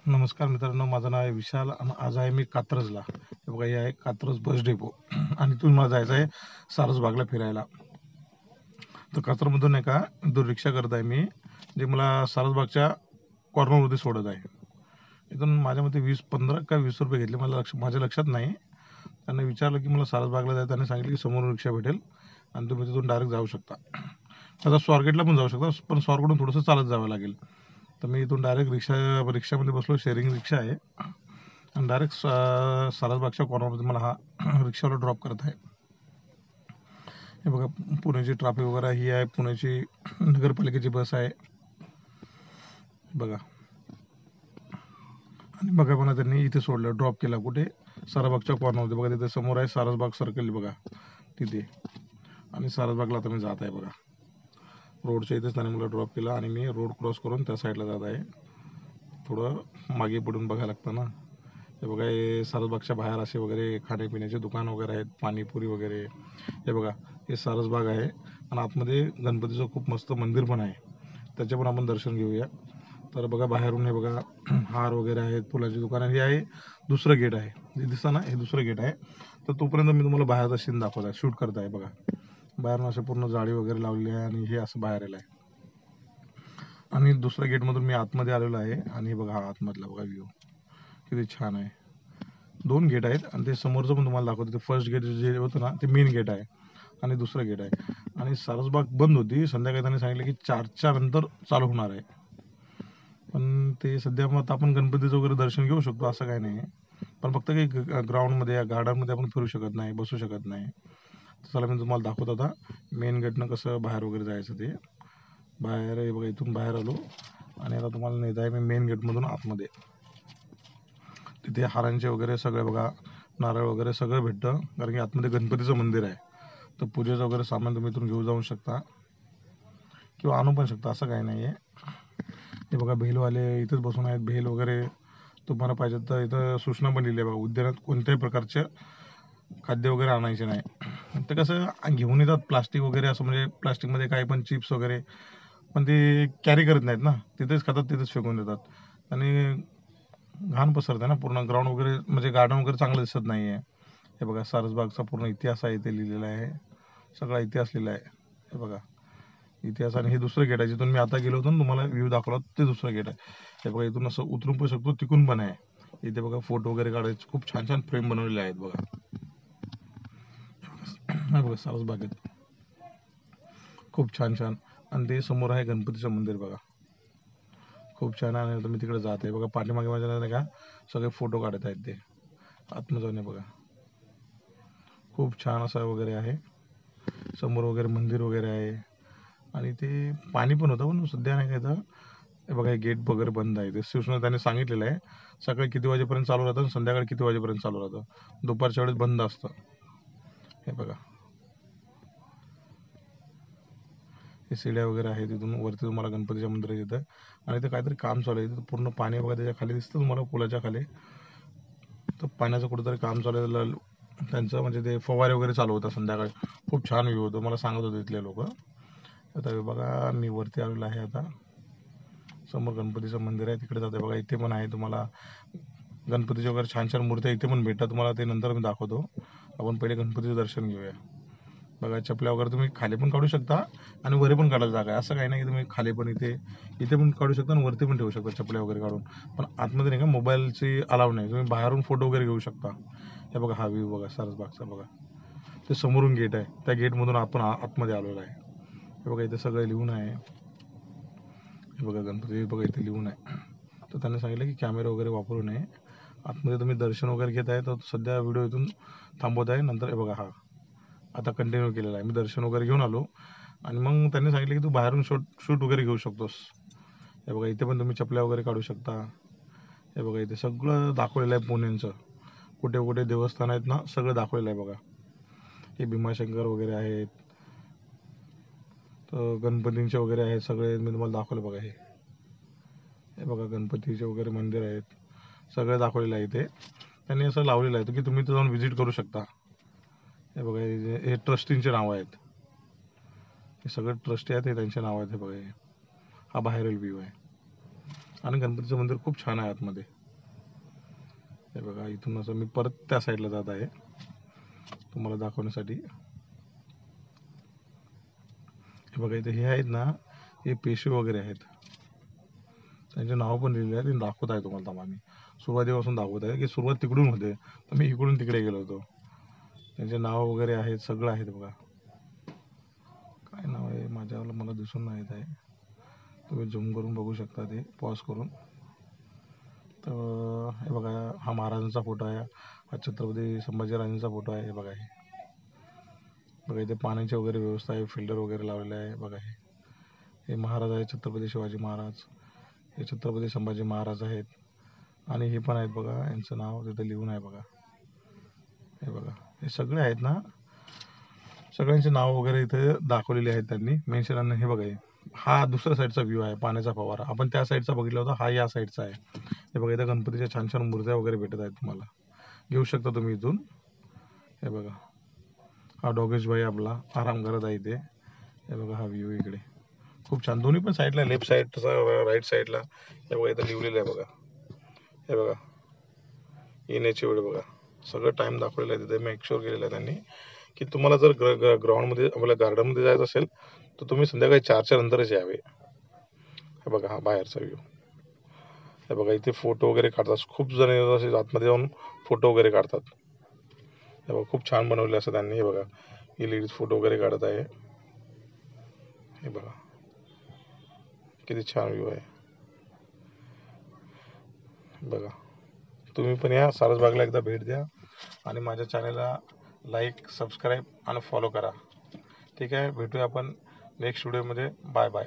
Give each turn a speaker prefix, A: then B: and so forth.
A: नमस्कार मित्रांनो, माझं नाव आहे विशाल आणि आज आहे मी कात्रजला. हे बघा, हे आहे कात्रज बस डेपो आणि इथून मला जायचं आहे सारसबागला फिरायला. तर कात्रजमधून नाही का इथून रिक्षा करत आहे मी, जे मला सारसबागच्या कॉर्नरमध्ये सोडत आहे. इथून माझ्या मते 15 का 20 रुपये घेतले, माझ्या लक्षात नाही. त्यांनी विचारलं की मला सारसबागला जायचं, त्यांनी सांगितलं की समोरून रिक्षा भेटेल आणि तुम्ही तिथून डायरेक्ट जाऊ शकता. आता स्वारगेटला पण जाऊ शकता, पण स्वारगेटून थोडंसं चालत जावं लागेल. तर मी इथून डायरेक्ट रिक्षामध्ये बसलो, शेअरिंग रिक्षा आहे आणि डायरेक्ट सारसबागच्या कॉर्नरमध्ये मला हा रिक्षावाला ड्रॉप करत आहे. हे बघा, पुण्याची ट्रॅफिक वगैरे ही आहे, पुण्याची नगरपालिकेची बस आहे बघा. आणि बघा मला त्यांनी इथे सोडलं, ड्रॉप केला कुठे, सारसबागच्या कॉर्नरमध्ये बघा. तिथे समोर आहे सारसबाग सर्कल बघा तिथे. आणि सारसबागला आता मी जात आहे बघा. रोडच्या इथेच त्याने मला ड्रॉप केला आणि मी रोड क्रॉस करून त्या साईडला जात आहे. थोडं मागे पडून बघायला लागतं ना. हे बघा, हे सारसबागच्या बाहेर असे वगैरे खाण्यापिण्याचे दुकान वगैरे आहेत, पाणीपुरी वगैरे. हे बघा, हे सारसबाग आहे आणि आतमध्ये गणपतीचं खूप मस्त मंदिर पण आहे, त्याचे पण आपण दर्शन घेऊया. तर बघा, बाहेरून हे बघा हार वगैरे आहेत, फुलाची दुकान आहे. हे आहे दुसरं गेट आहे, जे दिसतं ना, हे दुसरं गेट आहे. तर तोपर्यंत मी तुम्हाला बाहेरचा सीन दाखवत आहे, शूट करत आहे बघा. बाहेरून असे पूर्ण जाळी वगैरे लावली आहे आणि हे असं बाहेर आलं आहे. आणि दुसऱ्या गेटमधून मी आतमध्ये आलेलो आहे आणि बघा हा आतमधला बघा व्ह्यू किती छान आहे. 2 गेट आहेत आणि ते समोरचं पण तुम्हाला दाखवतो. ते फर्स्ट गेट जे होतं ना, ते मेन गेट आहे आणि दुसरं गेट आहे. आणि सारसबाग बंद होती संध्याकाळी, त्यांनी सांगितलं की 4च्या नंतर चालू होणार आहे. पण ते सध्या मग आपण गणपतीचं वगैरे दर्शन घेऊ शकतो, असं काही नाही. पण फक्त काही ग्राउंडमध्ये या गार्डनमध्ये आपण फिरू शकत नाही, बसू शकत नाही. चला मी तुम्हाला दाखवत होता मेन गेटनं कसं बाहेर वगैरे जायचं. ते बाहेर आहे बघा, इथून बाहेर आलो आणि आता तुम्हाला नेत आहे मी मेन गेटमधून आतमध्ये. तिथे हारांचे वगैरे सगळे बघा, नारळ वगैरे सगळं भेटतं, कारण की आतमध्ये गणपतीचं मंदिर आहे. तर पूजेचं वगैरे सामान तुम्ही इथून घेऊ जाऊ शकता किंवा आणू पण शकता, असं काही नाही आहे. हे बघा, भेलवाले इथेच बसून आहेत. भेल वगैरे तुम्हाला पाहिजे तर इथं सूचना पण दिली आहे बघा, उद्यानात कोणत्याही प्रकारचे खाद्य वगैरे आणायचे नाही. ते कसं घेऊन येतात प्लास्टिक वगैरे, असं म्हणजे प्लास्टिकमध्ये काही पण चिप्स वगैरे, पण ते कॅरी करत नाहीत ना, तिथेच खातात, तिथेच फेकून देतात आणि घाण पसरते ना पूर्ण ग्राउंड वगैरे, म्हणजे गार्डन वगैरे चांगलं दिसत नाही आहे. हे बघा, सारसबागचा पूर्ण इतिहास आहे इथे लिहिलेला आहे, सगळा इतिहास लिहिला आहे. हे बघा इतिहास. आणि हे दुसरं गेट आहे, जिथून मी आता गेलो होतो ना, तुम्हाला व्ह्यू दाखवला, ते दुसरं गेट आहे. हे बघा, इथून असं उतरून पण शकतो, तिकून पण आहे. इथे बघा फोटो वगैरे काढायचे खूप छान छान फ्रेम बनवलेले आहेत बघा. हे बघा सारसबागेत खूप छान छान. आणि ते समोर आहे गणपतीचं मंदिर बघा, खूप छान आहे. आणि मी तिकडे जात आहे बघा, पाठीमागे माझ्या नाही का सगळे फोटो काढत आहेत ते आतमध्ये जाऊन. बघा खूप छान असं वगैरे आहे, समोर वगैरे मंदिर वगैरे आहे. आणि ते पाणी पण होतं, पण सध्या नाही काय तर. हे बघा, हे गेट वगैरे बंद आहे. ते सूचना त्याने सांगितलेलं आहे, सकाळी किती वाजेपर्यंत चालू राहतं आणि संध्याकाळी किती वाजेपर्यंत चालू राहतं. दुपारच्या वेळेस बंद असतं. हे बघा, हे सीड्या वगैरे आहे, तिथून वरती तुम्हाला गणपतीच्या मंदिरात येतं. आणि ते काहीतरी काम चालू आहे, तिथं पूर्ण पाणी बघा, त्याच्या खाली दिसतं तुम्हाला, पुलाच्या खाली. तर पाण्याचं कुठेतरी काम चालू आहे त्यांचं, म्हणजे ते फवारे वगैरे चालू होतं संध्याकाळी. खूप छान व्ह्यू होतो, मला सांगत होते इथले लोक. आता बघा, मी वरती आलेलो आहे आता. समोर गणपतीचं मंदिर आहे, तिकडे जाते बघा. इथे पण आहे तुम्हाला गणपतीच्या वगैरे छान छान मूर्त्या इथे पण भेटतात तुम्हाला, ते नंतर मी दाखवतो. आपण पहिले गणपतीचं दर्शन घेऊया. बघा, चपल्या वगैरे तुम्ही खाली पण काढू शकता आणि वरी पण काढायला जागा आहे, असं काही नाही की तुम्ही खाली पण इथे पण काढू शकता आणि वरती पण ठेवू शकता चपल्या वगैरे काढून. पण आतमध्ये नाही का मोबाईलची अलाव नाही, तुम्ही बाहेरून फोटो वगैरे घेऊ शकता. हे बघा, हा व्ह्यू बघा सारसबागचा बघा. ते समोरून गेट आहे, त्या गेटमधून आपण आतमध्ये आलेलो आहे. हे बघा, इथे सगळं लिहून आहे. हे बघा, गणपती बघा इथे लिहून आहे. तर त्यांनी सांगितलं की कॅमेरा वगैरे वापरू नये. आतमध्ये तुम्ही दर्शन वगैरे घेत आहे, तर सध्या व्हिडिओ इथून थांबवत आहे. नंतर हे बघा, हा आता कंटिन्यू केलेला आहे. मी दर्शन वगैरे घेऊन आलो आणि मग त्यांनी सांगितलं की तू बाहेरून शूट वगैरे घेऊ शकतोस. हे बघा, इथे पण तुम्ही चपल्या वगैरे काढू शकता. हे बघा, इथे सगळं दाखवलेलं आहे पुण्यांचं, कुठे कुठे देवस्थान आहेत ना, सगळं दाखवलेलं आहे बघा. हे भीमाशंकर वगैरे आहेत, तर गणपतींचे वगैरे आहेत सगळे, मी तुम्हाला दाखवलं बघा. हे बघा, गणपतीचे वगैरे मंदिर आहेत, सगळं दाखवलेलं आहे इथे. त्यांनी असं लावलेलं आहे की तुम्ही इथं जाऊन व्हिजिट करू शकता. हे बघा, हे ट्रस्टींचे नाव आहेत, हे सगळे ट्रस्टी आहेत, हे त्यांचे नाव आहेत. हे बघा, हा बाहेरील व्ह्यू आहे. आणि गणपतीचं मंदिर खूप छान आहे आतमध्ये. हे बघा, इथून असं मी परत त्या साईडला जात आहे तुम्हाला दाखवण्यासाठी. हे बघा, इथे हे आहेत ना, हे पेशवे वगैरे आहेत, त्यांचे नाव पण लिहिलेले आहेत. दाखवत आहे तुम्हाला. थांबा, मी सुरुवातीपासून दाखवत आहे की सुरुवात तिकडून होते, तर मी इकडून तिकडे गेलो होतो. त्यांचे नाव वगैरे आहेत, सगळं आहेत बघा. काय नाव आहे माझ्यावर मला दिसून नाही येत आहे, तुम्ही झूम करून बघू शकता ते पॉज करून. तर हे बघा, हा महाराजांचा फोटो आहे, हा छत्रपती संभाजीराजांचा फोटो आहे. हे बघा, बघा इथे पाण्याची वगैरे व्यवस्था आहे, फिल्टर वगैरे लावलेलं आहे. बघा, हे महाराज आहे, छत्रपती शिवाजी महाराज. हे छत्रपती संभाजी महाराज आहेत. आणि हे पण आहेत बघा, यांचं नाव तिथे लिहून आहे बघा. हे बघा, हे सगळे आहेत ना, सगळ्यांचे नाव वगैरे इथे दाखवलेले आहेत त्यांनी मेन्शन. हे बघा, हा दुसऱ्या साईडचा व्ह्यू आहे, पाण्याचा फवारा. आपण त्या साईडचा बघितला होता, हा या साईडचा आहे. हे बघा, इथे गणपतीच्या छान छान मूर्त्या वगैरे भेटत आहेत, तुम्हाला घेऊ शकता तुम्ही इथून. हे बघा, हा डॉगेश भाई आपला आराम करत आहे इथे. हे बघा, हा व्ह्यू इकडे खूप छान, दोन्ही पण साईडला, लेफ्ट साईड राईट साईडला. हे बघा, इथं लिहिलेलं आहे बघा. हे बघा, येण्याची वेळ बघा, सगळं टाइम दाखवलेलं आहे तिथे. मेक शुअर केलेलं आहे त्यांनी की तुम्हाला जर ग्राउंडमध्ये आपल्या गार्डनमध्ये जायचं असेल तर तुम्ही संध्याकाळी 4च्या नंतरच यावे. हे बघा, हा बाहेरचा व्ह्यू. हे बघा, इथे फोटो वगैरे काढतात, खूप जण असे आतमध्ये जाऊन फोटो वगैरे काढतात. हे बघा, खूप छान बनवले असं त्यांनी. हे बघा, ही लेडीज फोटो वगैरे काढत आहे. हे बघा, किती छान व्ह्यू आहे. बघा, तुम्ही पण या सारसबागला एकदा भेट द्या आणि माझ्या चॅनलला लाईक, सबस्क्राईब आणि फॉलो करा. ठीक आहे, भेटूया आपण नेक्स्ट व्हिडिओमध्ये. Bye bye.